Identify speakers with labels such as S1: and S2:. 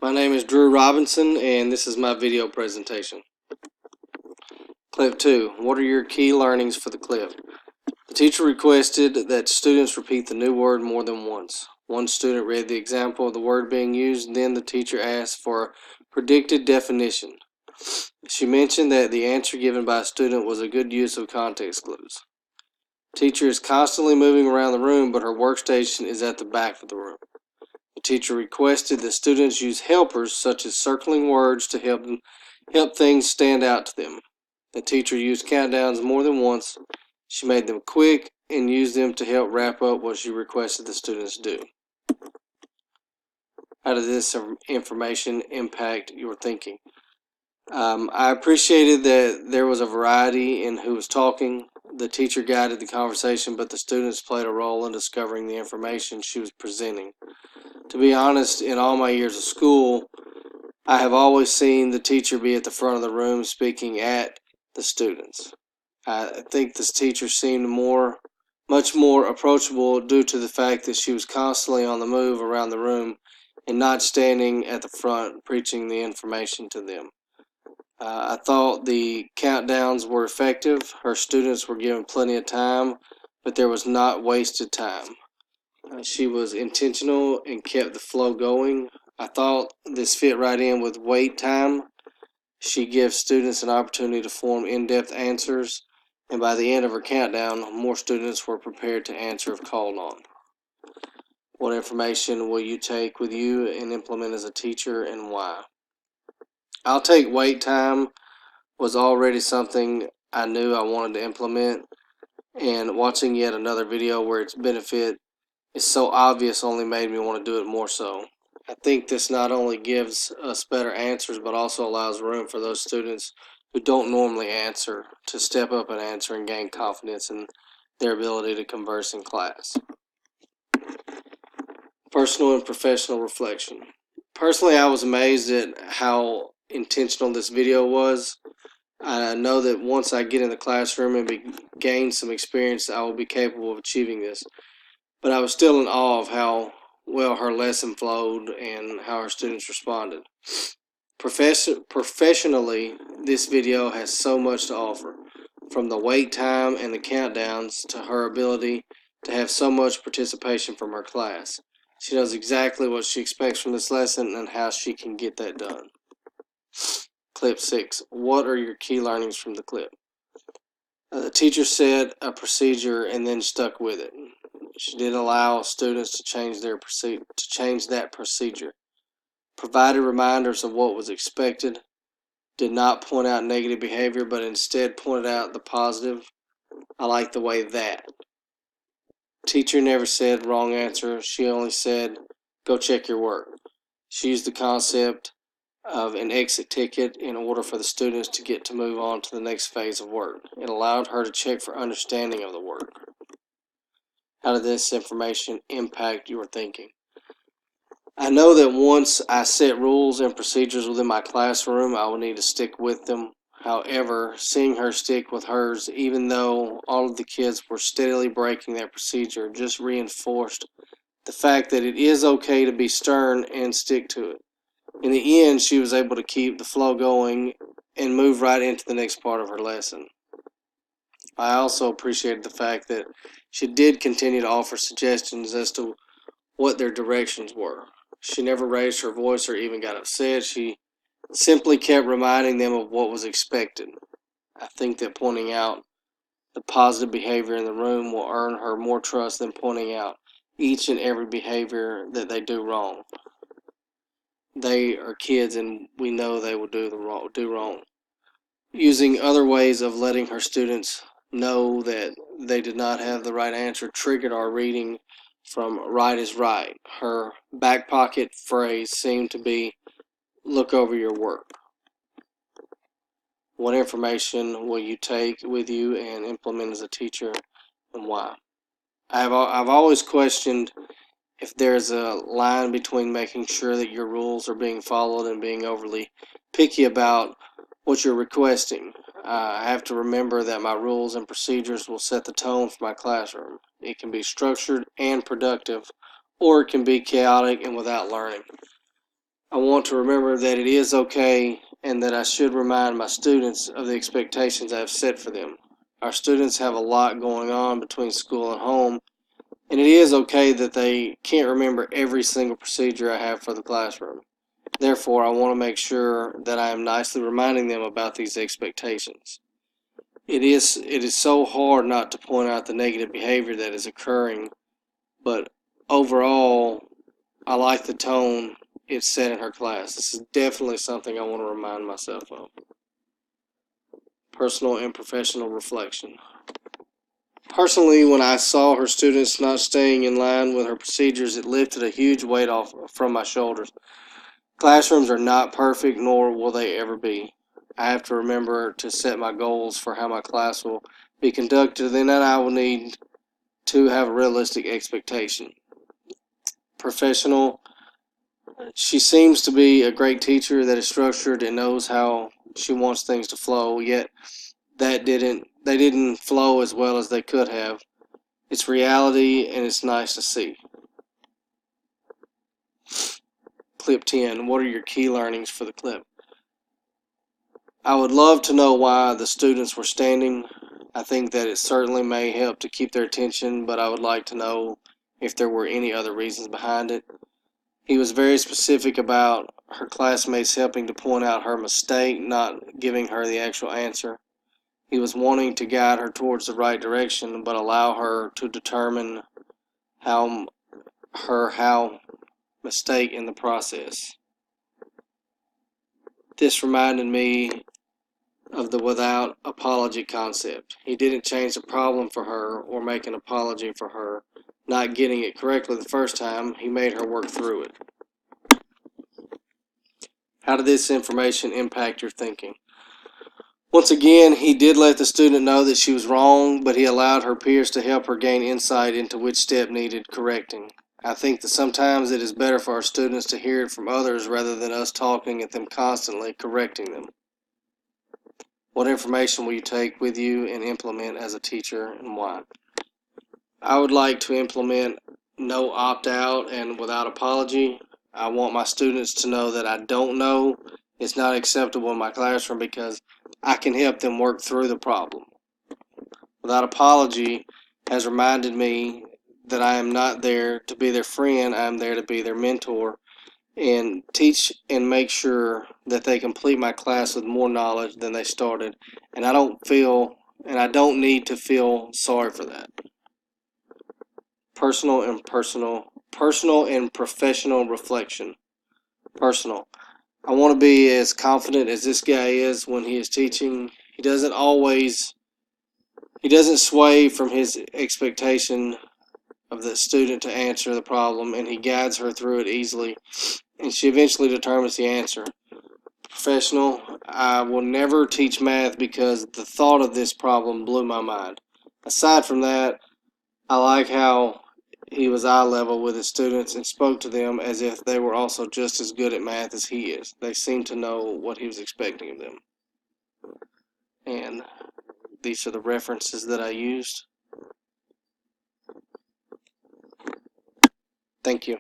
S1: My name is Drew Robinson, and this is my video presentation. Clip 2. What are your key learnings for the clip? The teacher requested that students repeat the new word more than once. One student read the example of the word being used, then the teacher asked for a predicted definition. She mentioned that the answer given by a student was a good use of context clues. Teacher is constantly moving around the room, but her workstation is at the back of the room. The teacher requested that students use helpers such as circling words to help things stand out to them. The teacher used countdowns more than once. She made them quick and used them to help wrap up what she requested the students do. How did this information impact your thinking? I appreciated that there was a variety in who was talking. The teacher guided the conversation, but the students played a role in discovering the information she was presenting. To be honest, in all my years of school, I have always seen the teacher be at the front of the room speaking at the students. I think this teacher seemed much more approachable due to the fact that she was constantly on the move around the room and not standing at the front preaching the information to them. I thought the countdowns were effective. Her students were given plenty of time, but there was not wasted time. She was intentional and kept the flow going. I thought this fit right in with wait time. She gives students an opportunity to form in-depth answers, and by the end of her countdown, more students were prepared to answer if called on. What information will you take with you and implement as a teacher, and why? I'll take wait time was already something I knew I wanted to implement, and watching yet another video where its benefit is so obvious only made me want to do it more so. I think this not only gives us better answers, but also allows room for those students who don't normally answer to step up and answer and gain confidence in their ability to converse in class. Personal and professional reflection. Personally, I was amazed at how intentional this video was. I know that once I get in the classroom and gain some experience, I will be capable of achieving this. But I was still in awe of how well her lesson flowed and how her students responded. Professionally, this video has so much to offer, from the wait time and the countdowns to her ability to have so much participation from her class. She knows exactly what she expects from this lesson and how she can get that done. Clip 6. What are your key learnings from the clip? The teacher said a procedure and then stuck with it. She didn't allow students to change that procedure. Provided reminders of what was expected. Did not point out negative behavior, but instead pointed out the positive. I like the way that. Teacher never said wrong answer. She only said, go check your work. She used the concept of an exit ticket in order for the students to move on to the next phase of work. It allowed her to check for understanding of the work. How did this information impact your thinking? I know that once I set rules and procedures within my classroom, I will need to stick with them. However, seeing her stick with hers, even though all of the kids were steadily breaking that procedure, just reinforced the fact that it is okay to be stern and stick to it. In the end, she was able to keep the flow going and move right into the next part of her lesson. I also appreciated the fact that she did continue to offer suggestions as to what their directions were. She never raised her voice or even got upset. She simply kept reminding them of what was expected. I think that pointing out the positive behavior in the room will earn her more trust than pointing out each and every behavior that they do wrong. They are kids, and we know they will do wrong. Using other ways of letting her students know that they did not have the right answer triggered our reading from right is right. Her back pocket phrase seemed to be, look over your work. What information will you take with you and implement as a teacher, and why? I've always questioned if there's a line between making sure that your rules are being followed and being overly picky about what you're requesting. I have to remember that my rules and procedures will set the tone for my classroom. It can be structured and productive, or it can be chaotic and without learning. I want to remember that it is okay and that I should remind my students of the expectations I have set for them. Our students have a lot going on between school and home, and it is okay that they can't remember every single procedure I have for the classroom. Therefore, I want to make sure that I am nicely reminding them about these expectations. It is so hard not to point out the negative behavior that is occurring, but overall, I like the tone it's set in her class. This is definitely something I want to remind myself of. Personal and professional reflection. Personally, when I saw her students not staying in line with her procedures, it lifted a huge weight off from my shoulders. Classrooms are not perfect, nor will they ever be. I have to remember to set my goals for how my class will be conducted, and then I will need to have a realistic expectation. Professional. She seems to be a great teacher that is structured and knows how she wants things to flow, yet they didn't flow as well as they could have. It's reality and it's nice to see. Clip 10. What are your key learnings for the clip? I would love to know why the students were standing. I think that it certainly may help to keep their attention, but I would like to know if there were any other reasons behind it. He was very specific about her classmates helping to point out her mistake, not giving her the actual answer. He was wanting to guide her towards the right direction, but allow her to determine how mistake in the process. This reminded me of the without apology concept. He didn't change the problem for her or make an apology for her not getting it correctly the first time. He made her work through it. How did this information impact your thinking? Once again, he did let the student know that she was wrong, but he allowed her peers to help her gain insight into which step needed correcting. I think that sometimes it is better for our students to hear it from others rather than us talking at them constantly, correcting them. What information will you take with you and implement as a teacher, and why? I would like to implement no opt-out and without apology. I want my students to know that I don't know is not acceptable in my classroom because I can help them work through the problem. Without apology has reminded me that I am not there to be their friend, I am there to be their mentor and teach and make sure that they complete my class with more knowledge than they started. And I don't need to feel sorry for that. Personal and professional reflection. Personal. I want to be as confident as this guy is when he is teaching. He doesn't sway from his expectation of the student to answer the problem, and he guides her through it easily, and she eventually determines the answer. Professional. I will never teach math because the thought of this problem blew my mind. Aside from that, I like how he was eye level with his students and spoke to them as if they were also just as good at math as he is. They seemed to know what he was expecting of them. And these are the references that I used. Thank you.